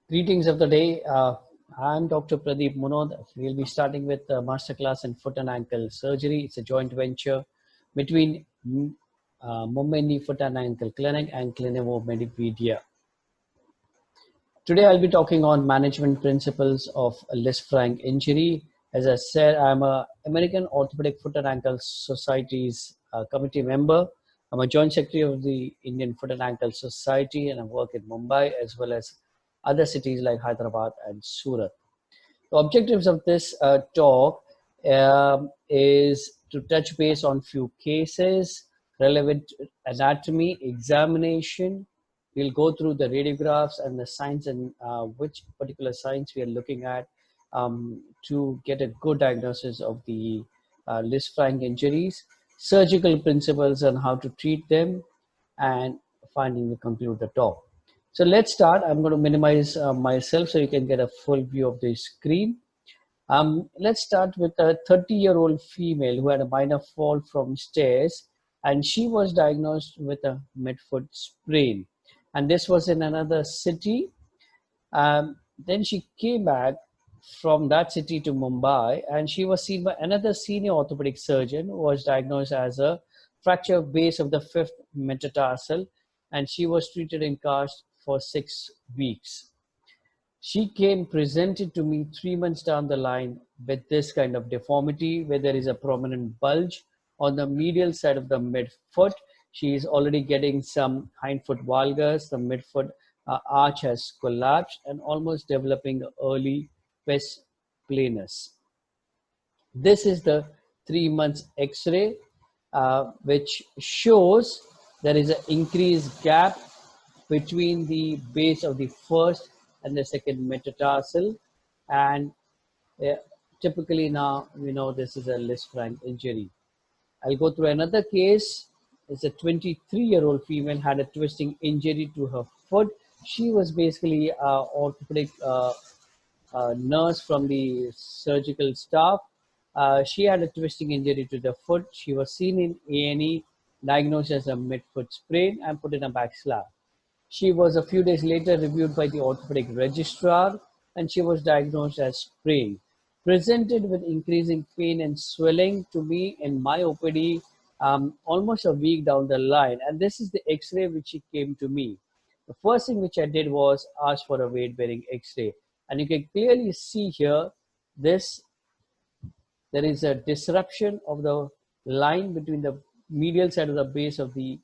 Greetings of the day. I'm Dr. Pradeep Munod. We'll be starting with a masterclass in foot and ankle surgery. It's a joint venture between Mumbai Foot and Ankle Clinic and Clinivo Medipedia. Today I'll be talking on management principles of Lifranc injury. As I said, I'm a American Orthopedic Foot and Ankle Society's committee member. I'm a joint secretary of the Indian Foot and Ankle Society, and I work in Mumbai as well as other cities like Hyderabad and Surat. The objectives of this talk is to touch base on few cases, relevant anatomy, examination. We'll go through the radiographs and the signs and which particular signs we are looking at to get a good diagnosis of the Lifranc injuries, surgical principles and how to treat them, and finally we conclude the talk. So let's start. I'm going to minimize myself so you can get a full view of the screen. Let's start with a 30-year-old female who had a minor fall from stairs, and she was diagnosed with a midfoot sprain. And this was in another city. Then she came back from that city to Mumbai, and she was seen by another senior orthopedic surgeon who was diagnosed as a fracture base of the fifth metatarsal, and she was treated in cast for 6 weeks. She came presented to me 3 months down the line with this kind of deformity where there is a prominent bulge on the medial side of the midfoot. She is already getting some hindfoot valgus. The midfoot arch has collapsed and almost developing early pes planus. This is the 3 months X-ray, which shows there is an increased gap between the base of the first and the second metatarsal, and typically now we know this is a Lifranc injury. I'll go through another case. It's a 23-year-old female had a twisting injury to her foot. She was basically an orthopedic nurse from the surgical staff. She had a twisting injury to the foot. She was seen in A&E, diagnosed as a midfoot sprain, and put in a back slab. She was a few days later reviewed by the orthopedic registrar, and she was diagnosed as sprain. Presented with increasing pain and swelling to me in my OPD almost a week down the line. And this is the X-ray which she came to me. The first thing which I did was ask for a weight-bearing X-ray. And you can clearly see here, there is a disruption of the line between the medial side of the base of the